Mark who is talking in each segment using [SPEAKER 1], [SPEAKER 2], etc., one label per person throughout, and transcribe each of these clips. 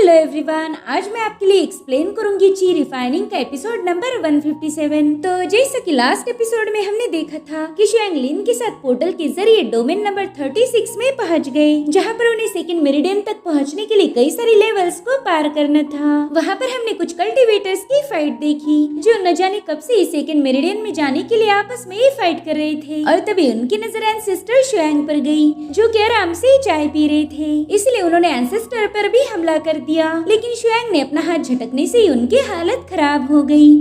[SPEAKER 1] Hello everyone, आज मैं आपके लिए एक्सप्लेन करूंगी ची रिफाइनिंग का एपिसोड नंबर 157। तो जैसा कि लास्ट एपिसोड में हमने देखा था कि शुआंग लिन के साथ पोर्टल के जरिए डोमेन नंबर 36 में पहुंच गए, जहां पर उन्हें सेकंड मेरिडियन तक पहुंचने के लिए कई सारी लेवल्स को पार करना था। वहां पर हमने कुछ कल्टिवेटर्स की फाइट देखी जो न जाने कब से सेकंड मेरिडियन में जाने के लिए आपस में ही फाइट कर रहे थे, और तभी उनकी नजर एंसेस्टर शुआंग पर गई जो कि आराम से चाय पी रहे थे। इसलिए उन्होंने एंसेस्टर पर भी हमला कर दिया, लेकिन शुआंग ने अपना हाथ झटकने से ही उनकी हालत खराब हो गई।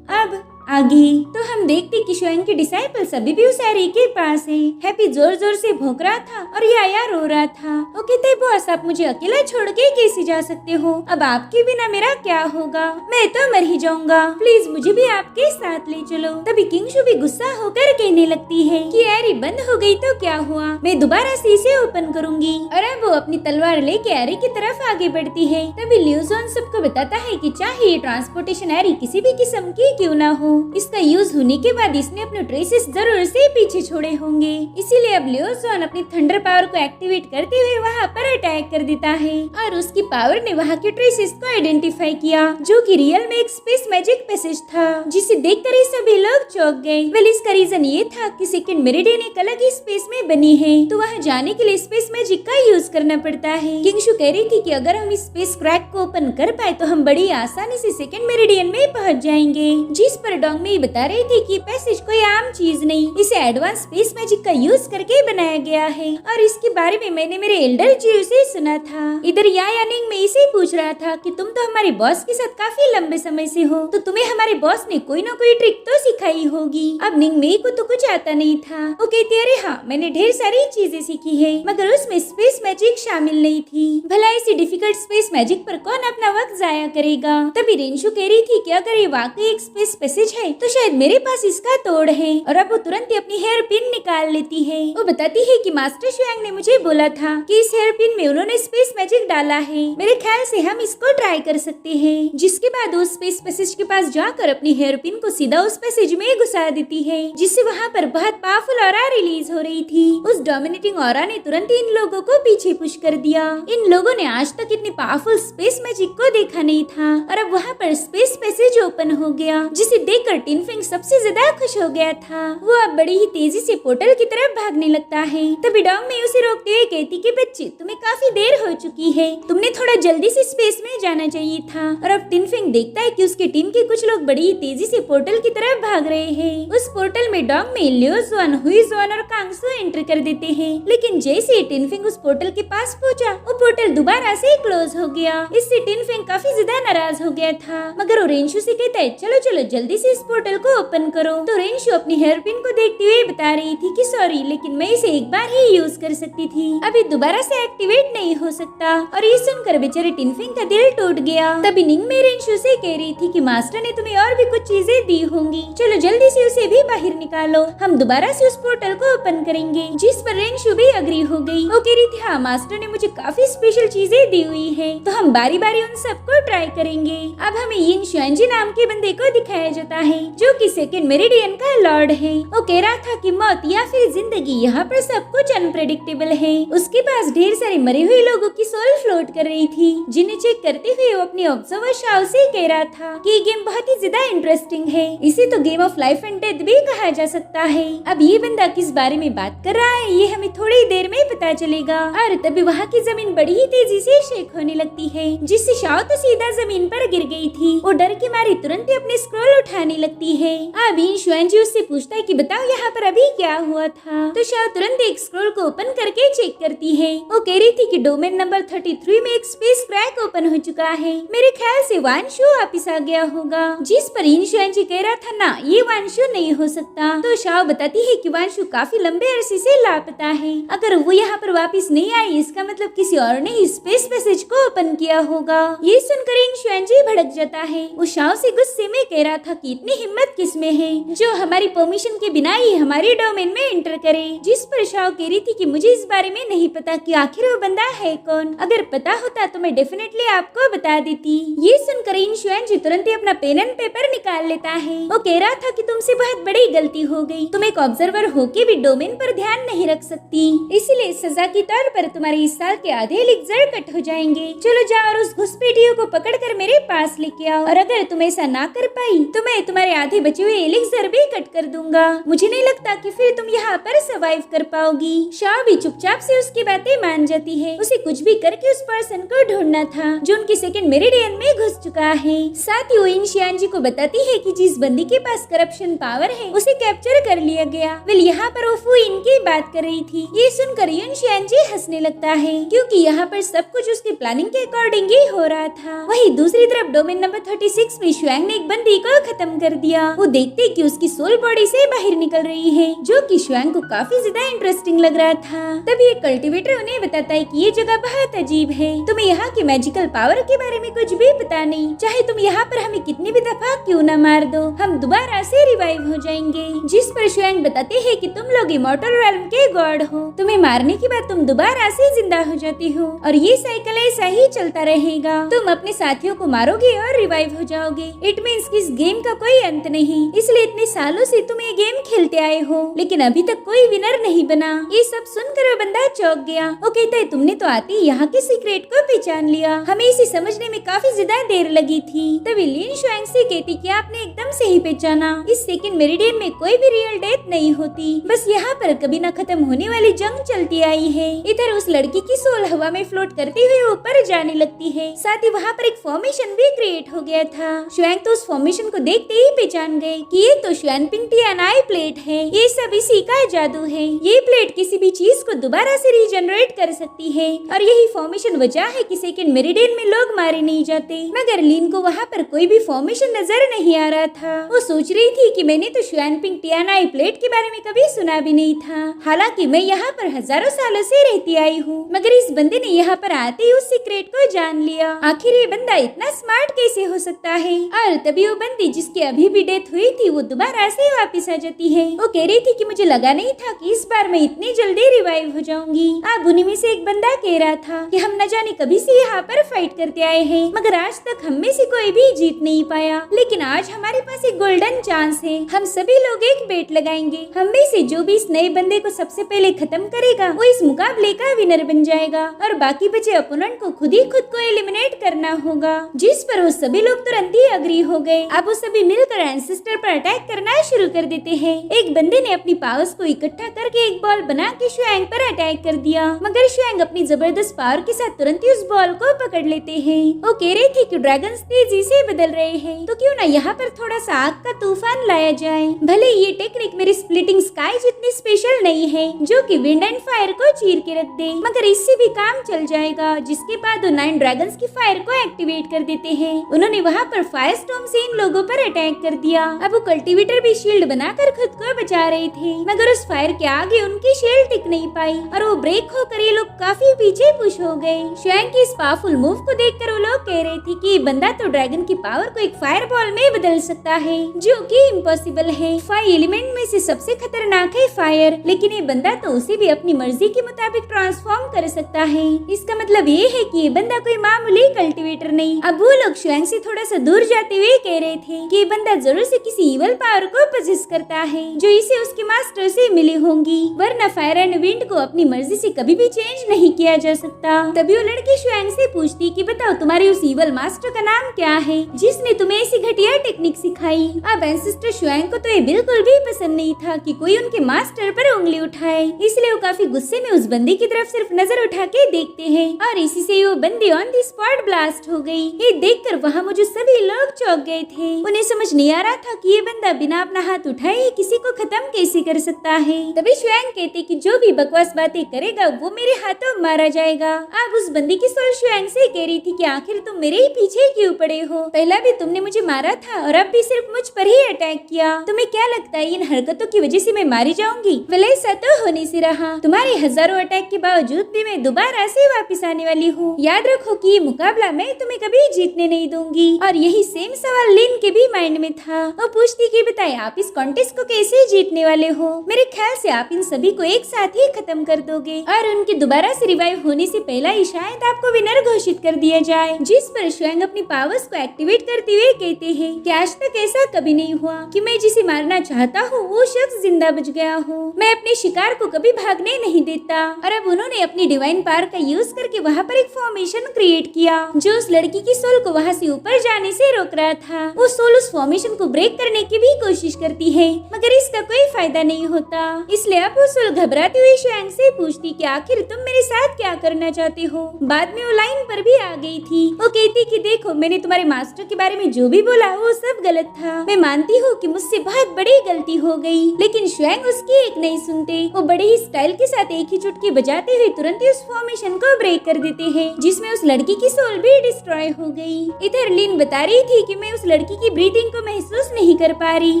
[SPEAKER 1] अब आगे तो हम देखते कि शुआंग के डिसाइपल्स अभी भी उस एरी के पास है। हैप्पी जोर जोर से भौंक रहा था और याया रो रहा था। वो कहते बॉस, आप मुझे अकेला छोड़ के कैसे जा सकते हो? अब आपके बिना मेरा क्या होगा? मैं तो मर ही जाऊंगा, प्लीज मुझे भी आपके साथ ले चलो। तभी किंगशु भी गुस्सा होकर कहने लगती है कि एरी बंद हो गई तो क्या हुआ, मैं दोबारा से इसे ओपन करूंगी। और अब वो अपनी तलवार लेके एरी की तरफ आगे बढ़ती है। तभी ल्यूजॉन सबको बताता है कि चाहे ये ट्रांसपोर्टेशन एरी किसी भी किस्म की क्यों ना हो, इसका यूज होने के बाद इसने अपने ट्रेसेस जरूर से पीछे छोड़े होंगे। इसीलिए अब ल्यूजॉन अपनी थंडर पावर को एक्टिवेट करते हुए वहाँ पर अटैक कर देता है, और उसकी पावर ने वहाँ के ट्रेसेस को आइडेंटिफाई किया जो कि रियल में एक स्पेस मैजिक पैसेज था, जिसे देखकर ही सभी लोग चौंक गए। वेल, इसका रीजन ये था कि सेकंड मेरिडियन एक अलग ही स्पेस में बनी है, तो वहाँ जाने के लिए स्पेस मैजिक का यूज करना पड़ता है। किंगशु कह रही थी कि अगर हम इस स्पेस क्रैक को ओपन कर पाए तो हम बड़ी आसानी से सेकंड मेरिडियन में पहुँच जाएंगे। जिस पर डोंग में बता रही थी कि पैसेज कोई आम चीज नहीं, इसे एडवांस स्पेस मैजिक का यूज करके बनाया गया है, और इसके बारे में मैंने मेरे एल्डर जी से सुना था। इधर यानिंग में इसे पूछ रहा था कि तुम तो हमारे बॉस के साथ काफी लंबे समय से हो, तो तुम्हें हमारे बॉस ने कोई ना कोई ट्रिक तो सिखाई होगी। अब निंग मेई को तो कुछ आता नहीं था। वो कहती अरे हाँ, मैंने ढेर सारी चीजें सीखी है, मगर उसमें स्पेस मैजिक शामिल नहीं थी। भला ऐसी डिफिकल्ट स्पेस मैजिक पर कौन अपना वक्त जाया करेगा? तभी रेंशु कह रही थी कि अगर ये वाकई एक स्पेस पैसेज है तो शायद मेरे पास इसका तोड़ है, और अब वो तुरंत ही अपनी हेयर पिन निकाल लेती है। वो बताती है कि मास्टर शुआंग ने मुझे बोला था कि इस हेयर पिन में उन्होंने स्पेस मैजिक डाला है, मेरे ख्याल से हम इसको ट्राई कर सकते हैं। जिसके बाद वो स्पेस पैसेज के पास जाकर अपनी हेयर पिन को सीधा उस पैसेज में घुसा देती है, जिससे वहाँ पर बहुत पावरफुल ऑरा रिलीज हो रही थी। उस डोमिनेटिंग ऑरा ने तुरंत ही इन लोगों को पीछे पुश कर दिया। इन लोगों ने आज तक इतनी पावरफुल स्पेस मैजिक को देखा नहीं था, और अब वहाँ पर स्पेस पैसेज ओपन हो गया, जिसे देखकर टिनफिंग सबसे ज्यादा खुश हो गया था। वो अब बड़ी ही तेजी से पोर्टल की तरफ भागने लगता है। तभी डोंग में उसे रोकते हुए कहती कि बच्चे, तुम्हें काफी देर हो चुकी है, तुमने थोड़ा जल्दी से स्पेस में जाना चाहिए था। और अब टिनफिंग देखता है कि उसकी टीम के कुछ लोग बड़ी ही तेजी से पोर्टल की तरफ भाग रहे हैं। उस पोर्टल में डोंग में ल्यूजॉन, हुईजॉन और कांगसू एंटर कर देते हैं, लेकिन जैसे टिनफिंग उस पोर्टल के पास पहुंचा, वो पोर्टल दोबारा से क्लोज हो गया। इससे टिनफिंग काफी ज्यादा नाराज हो गया था, मगर वो रेंशु से कहता है चलो चलो जल्दी से इस पोर्टल को ओपन करो। तो रेंशु अपनी हेयर पिन को देखते हुए बता रही थी कि सॉरी, लेकिन मैं इसे एक बार ही यूज कर सकती थी, अभी दोबारा से एक्टिवेट नहीं हो सकता। और ये सुनकर बेचारे टिनफिंग का दिल टूट गया। तभी निंग में रेंशु से कह रही थी कि मास्टर ने तुम्हें और भी कुछ चीजें दी होंगी, चलो जल्दी से उसे भी बाहर निकालो, हम दोबारा से उस पोर्टल को ओपन करेंगे। जिस पर रेंशु भी अग्री हो गई। वो कह रही थी हाँ, मास्टर ने मुझे काफी स्पेशल चीजें दी हुई है, तो हम बारी बारी उन सबको ट्राई करेंगे। अब हमें यिन शुआंजी नाम के बंदे को दिखाया जाता है, जो कि सेकंड मेरिडियन का लॉर्ड है। वो कह रहा था कि मौत या फिर जिंदगी, यहाँ पर सब कुछ अनप्रेडिक्टेबल है। उसके पास ढेर सारे मरे हुए लोगों की सोल फ्लोट कर रही थी, जिन्हें चेक करते हुए वो अपने ऑब्जर्वर शाओ से कह रहा था कि ये गेम बहुत ही ज्यादा इंटरेस्टिंग है, इसे तो game of life and death भी कहा जा सकता है। अब ये बंदा किस बारे में बात कर रहा है ये हमें थोड़ी देर में पता चलेगा। और तभी वहाँ की जमीन बड़ी ही तेजी से शेक होने लगती है, जिससे शाओ तो सीधा जमीन पर गिर गई थी। वो डर के मारे तुरंत ही अपने स्क्रॉल उठाने लगती है। अभी शुआंजी उससे पूछता है कि बताओ यहाँ पर अभी क्या हुआ था? तो शाओ तुरंत एक स्क्रॉल को ओपन करके चेक करती है। वो कह रही थी कि डोमेन नंबर 33 में एक स्पेस क्रैक ओपन हो चुका है, मेरे ख्याल से वानशु वापिस आ गया होगा। जिस पर इन शुआंजी कह रहा था ना, ये वानशु नहीं हो सकता। तो शाओ बताती है कि वानशु काफी लंबे अरसे से लापता है, अगर वो यहाँ पर वापिस नहीं आई इसका मतलब किसी और ने ही स्पेस पैसेज को ओपन किया होगा। ये सुनकर इन शुआंजी भड़क जाता है। वो शाओ से गुस्से में कह रहा था कि इतनी हिम्मत किसमें है जो हमारी परमिशन के बिना ही हमारे डोमेन में एंटर करे। जिस पर शाओ कह रही थी कि मुझे इस बारे में नहीं पता कि आखिर वो बंदा है कौन, अगर पता होता तो मैं डेफिनेटली आपको बता देती। ये सुनकर इन शुआन जी तुरंत ही अपना पेन एंड पेपर निकाल लेता है। वो कह रहा था कि तुमसे बहुत बड़ी गलती हो गई, तुम एक ऑब्जर्वर होके भी डोमेन पर ध्यान नहीं रख सकती, इसलिए सजा के तौर पर तुम्हारे इस साल के आधे एलिक्सर कट हो जाएंगे। चलो जाओ और उस घुसपैठियों को पकड़कर मेरे पास लेके आओ, और अगर तुम ऐसा ना कर पाई तो मैं तुम्हारे आधे बचे हुए एलिक्सर भी कट कर दूंगा। मुझे नहीं लगता कि फिर तुम यहाँ पर सर्वाइव कर पाओगी। शाओ भी चुपचाप से उसकी बातें मान जाती है। उसे कुछ भी करके उस पर्सन को ढूंढना था जो उनके सेकंड मेरिडियन में घुस चुका है। साथ ही वो इन शियान जी को बताती है कि जिस बंदी के पास करप्शन पावर है उसे कैप्चर कर लिया गया। वेल यहाँ पर वो फू इनकी बात कर रही थी। ये सुनकर इन शियान जी हंसने लगता है क्योंकि यहाँ पर सब कुछ उसकी प्लानिंग के अकॉर्डिंग ही हो रहा था। वही दूसरी तरफ डोमेन नंबर 36 में शुआंग ने एक बंदी को खत्म कर दिया। वो देखते कि उसकी सोल बॉडी से बाहर निकल रही है, जो कि शुआंग को काफी ज्यादा इंटरेस्टिंग लग रहा था। तभी एक कल्टीवेटर उन्हें बताता है कि ये जगह बहुत अजीब है, तुम्हें यहाँ के मैजिकल पावर के बारे में कुछ भी पता नहीं, चाहे तुम यहाँ पर हमें कितनी भी दफा क्यों न मार दो, हम दोबारा से रिवाइव हो जाएंगे। जिस पर शुआंग बताते हैं कि तुम लोग इमॉर्टल रेल्म के गॉड हो, तुम्हें मारने के बाद तुम दोबारा से जिंदा हो जाती हो और ये साइकिल ऐसा ही चलता रहेगा। तुम अपने साथियों को मारोगे और रिवाइव हो जाओगे। इट मीन्स कि इस गेम का कोई अंत नहीं, इसलिए इतने सालों से तुम ये गेम खेलते आए हो, लेकिन अभी तक कोई विनर नहीं बना। ये सब सुनकर वो बंदा चौंक गया। वो कहता है तुमने तो आते ही यहाँ के सीक्रेट को पहचान लिया, हमें इसे समझने में काफी ज्यादा देर लगी थी। तभी लिन शुआंग से कहती कि आपने एकदम सही पहचाना, इस सेकंड मेरिडियन में कोई भी रियल डेथ नहीं होती, बस यहाँ पर कभी न खत्म होने वाली जंग चलती आई है। इधर उस लड़की की सोल हवा में फ्लोट करते हुए ऊपर जाने लगती है। साथ ही वहाँ पर एक फॉर्मेशन भी क्रिएट हो गया था। शुआंग तो उस फॉर्मेशन को देखते ही पहचान गए कि ये तो शुआन पिंग टियान आई प्लेट है, ये सब इसी का जादू है। ये प्लेट किसी भी चीज को दोबारा से रीजनरेट कर सकती है और यही फॉर्मेशन वजह है कि सेकंड मेरिडियन में लोग मारे नहीं जाते। मगर लिन को वहाँ पर कोई भी फॉर्मेशन नजर नहीं आ रहा था। वो सोच रही थी कि मैंने तो शुआन पिंग टियान आई प्लेट के बारे में कभी सुना भी नहीं था, हालांकि मैं यहाँ पर हजारों सालों से रहती आई हूँ, मगर इस बंदे ने यहाँ पर आते ही उस सीक्रेट को जान लिया। आखिर ये बंदा इतना स्मार्ट कैसे हो सकता है। और तभी वो बंदी जिसकी अभी भी डेथ हुई थी वो दोबारा से वापस आ जाती है। वो कह रही थी कि मुझे लगा नहीं था कि इस बार मैं इतनी जल्दी रिवाइव हो जाऊंगी। अब उन्हीं में से एक बंदा कह रहा था कि हम न जाने कभी से यहाँ पर फाइट करते आए हैं, मगर आज तक हम में से कोई भी जीत नहीं पाया, लेकिन आज हमारे पास एक गोल्डन चांस है, हम सभी लोग एक बेट लगाएंगे, हम में से जो भी इस नए बंदे को सबसे पहले खत्म करेगा वो इस मुकाबले का विनर बन जाएगा और बाकी बचे अपोनेंट को खुद को एलिमिनेट करना होगा। जिस पर वो सभी लोग तुरंत ही अग्री हो गए। अब वो सभी मिलकर एंसेस्टर पर अटैक करना शुरू कर देते हैं। एक बंदे ने अपनी पावर्स को इकट्ठा करके एक बॉल बना के शुआंग पर अटैक कर दिया, मगर शुआंग अपनी जबरदस्त पावर के साथ तुरंत ही उस बॉल को पकड़ लेते हैं। वो कह रहे थे कि ड्रैगन्स तेजी से बदल रहे हैं, तो क्यों ना यहाँ पर थोड़ा सा आग का तूफान लाया जाए। भले ये टेक्निक मेरी स्प्लिटिंग स्काई जितनी स्पेशल नहीं है जो कि विंड एंड फायर को चीर के रख दे, मगर इससे भी काम चल जाएगा। जिसके बाद वो 9 ड्रैगन्स की फायर को एक्टिवेट कर देते हैं। उन्होंने वहाँ पर फायर स्टॉर्म से इन लोगों पर अटैक कर दिया। अब वो कल्टीवेटर भी शील्ड बनाकर खुद को बचा रहे थे, मगर उस फायर के आगे उनकी शील्ड टिक नहीं पाई और वो ब्रेक होकर ये लोग काफी पीछे पुश हो गए। शुआंग की इस पावरफुल मूव को देखकर वो लोग कह रहे थे कि ये बंदा तो ड्रैगन की पावर को एक फायर बॉल में बदल सकता है, जो कि इम्पॉसिबल है। 5 एलिमेंट में से सबसे खतरनाक है फायर, लेकिन ये बंदा तो उसे भी अपनी मर्जी के मुताबिक ट्रांसफॉर्म कर सकता है। इसका मतलब ये है कि ये बंदा कोई मामूली कल्टीवेटर नहीं। अब वो लोग शुआंग से थोड़ा सा दूर जाते हुए कह रहे थे कि ये बंदा जरूर से किसी इवल पावर को पोजेस करता है जो इसे उसके मास्टर से मिली होंगी, वरना फायर एंड विंड को अपनी मर्जी से कभी भी चेंज नहीं किया जा सकता। तभी वो लड़की शुआंग से पूछती कि बताओ तुम्हारे उस इवल मास्टर का नाम क्या है जिसने तुम्हें ऐसी घटिया टेक्निक सिखाई। अब एंसेस्टर शुआंग को तो ये बिल्कुल भी पसंद नहीं था कि कोई उनके मास्टर पर उंगली उठाए, इसलिए वो काफी गुस्से में उस बंदी की तरफ सिर्फ नजर उठा के देखते हैं और इसी से वो बंदी ऑन द स्पॉट ब्लास्ट हो गई। ये देखकर वहाँ मौजूद सभी लोग चौंक गए थे। उन्हें समझ नहीं आ रहा था कि ये बंदा बिना अपना हाथ उठाए किसी को खत्म कैसे कर सकता है। तभी शुआंग कहते कि जो भी बकवास बातें करेगा वो मेरे हाथों मारा जाएगा। अब उस बंदी की सोल शुआंग से कह रही थी कि आखिर तुम मेरे ही पीछे क्यों पड़े हो, पहला भी तुमने मुझे मारा था और अब भी सिर्फ मुझ पर ही अटैक किया। तुम्हें क्या लगता है इन हरकतों की वजह से मैं मारी जाऊंगी? वेल ऐसा तो होने से रहा, तुम्हारे हजारों अटैक के बावजूद भी मैं दोबारा से वापस आने वाली हूँ। याद रखो कि ये मुकाबला मैं तुम्हें कभी जीतने नहीं दूंगी। और यही सेम सवाल लिन के भी माइंड माइंड में था। वो पूछती कि बताए आप इस कॉन्टेस्ट को कैसे जीतने वाले हो। मेरे ख्याल से आप इन सभी को एक साथ ही खत्म कर दोगे और उनके दोबारा से रिवाइव होने से पहला ही शायद आपको विनर घोषित कर दिया जाए। जिस पर शुआंग अपनी पावर्स को एक्टिवेट करते हुए कहते हैं कि आज तक ऐसा कभी नहीं हुआ कि मैं जिसे मारना चाहता हूँ वो शख्स जिंदा बच गया हो। मैं अपने शिकार को कभी भागने नहीं देता। और अब उन्होंने अपनी डिवाइन पावर का यूज करके वहाँ पर एक फॉर्मेशन क्रिएट किया जो उस लड़की की सोल को वहाँ से ऊपर जाने से रोक रहा था। वो सोल उस फॉर्मेशन को ब्रेक करने की भी कोशिश करती है मगर इसका कोई फायदा नहीं होता। इसलिए अब वो सोल घबराती हुई शुआंग से पूछती कि आखिर तुम मेरे साथ क्या करना चाहते हो। बाद में वो लाइन पर भी आ गई थी। वो कहती कि देखो मैंने तुम्हारे मास्टर के बारे में जो भी बोला वो सब गलत था। मैं मानती हूँ कि मुझसे बहुत बड़ी गलती हो गई। लेकिन शुआंग उसकी एक नहीं सुनते। वो बड़े ही स्टाइल के साथ एक ही चुटकी बजाते हुए तुरंत ही उस फॉर्मेशन को ब्रेक कर देते हैं जिसमें उस लड़की की सोल भी डिस्ट्रॉय हो गई। इधर लिन बता रही थी कि मैं उस लड़की की ब्रीथिंग को महसूस नहीं कर पा रही।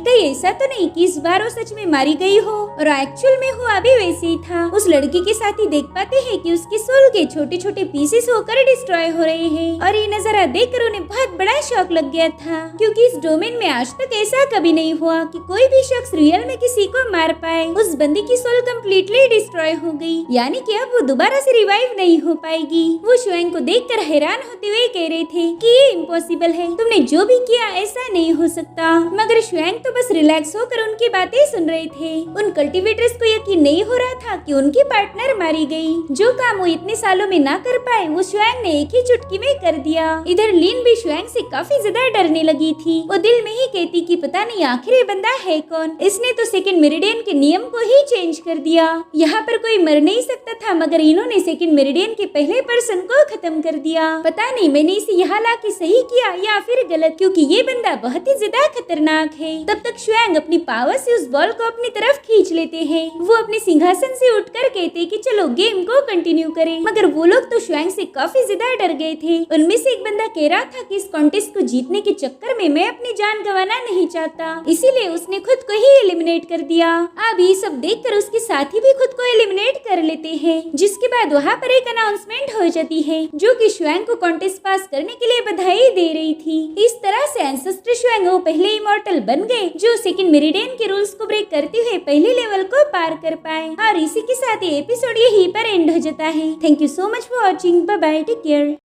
[SPEAKER 1] कहीं ऐसा तो नहीं कि इस बार वो सच में मारी गई हो। और एक्चुअल में हुआ भी वैसे ही था। उस लड़की के साथ ही देख पाते हैं कि उसकी सोल के छोटे छोटे पीसेस होकर डिस्ट्रॉय हो रहे हैं। और ये नजारा देखकर उन्हें बहुत बड़ा शॉक लग गया था क्योंकि इस डोमेन में आज तक ऐसा कभी नहीं हुआ कि कोई भी शख्स रियल में किसी को मार पाए। उस बंदी की सोल कम्प्लीटली डिस्ट्रॉय हो गई यानी कि अब वो दोबारा से रिवाइव नहीं हो पाएगी। वो शुआंग को देखकर हैरान होते हुए कह रहे थे कि ये इम्पॉसिबल है, तुमने जो भी किया ऐसा नहीं हो सकता। मगर शुआंग तो बस रिलैक्स होकर उनकी बातें सुन रहे थे। उन कल्टीवेटर्स को यकीन नहीं हो रहा था कि उनकी पार्टनर मारी गई। जो काम वो इतने सालों में ना कर पाए वो शुआंग ने एक ही चुटकी में कर दिया। इधर लिन भी शुआंग से काफी ज्यादा डरने लगी थी। वो दिल में ही कहती कि पता नहीं आखिर ये बंदा है कौन। इसने तो सेकंड मेरिडियन के नियम को ही चेंज कर दिया। यहाँ पर कोई मर नहीं सकता था मगर इन्होंने सेकंड मेरिडियन के पहले पर्सन को खत्म कर दिया। पता नहीं मैंने इसे यहाँ ला के सही किया या फिर गलत क्योंकि ये बंदा बहुत ही ज्यादा खतरनाक है। तब तक शुआंग अपनी पावर से उस बॉल को अपनी तरफ खींच लेते हैं। वो अपने सिंहासन से उठकर कहते कि चलो गेम को कंटिन्यू करें। मगर वो लोग तो शुआंग से काफी ज्यादा डर गए थे। उनमें से एक बंदा कह रहा था कि इस कॉन्टेस्ट को जीतने के चक्कर में मैं अपनी जान गंवाना नहीं चाहता, इसीलिए उसने खुद को ही एलिमिनेट कर दिया। अब ये सब देखकर उसके साथी भी खुद को एलिमिनेट कर लेते हैं। जिसके बाद वहाँ पर एक अनाउंसमेंट हो जाती है जो कि शुआंग को कॉन्टेस्ट पास करने के लिए बधाई दे रही थी। इस तरह से एंसेस्टर शुआंग वो पहले इमॉर्टल बन गए जो सेकंड मेरिडियन के रूल्स को ब्रेक करते हुए पहले लेवल को पार कर पाए। और इसी के साथ ये एपिसोड यहीं पर एंड हो जाता है। Thank you so much for watching. Bye bye, take care.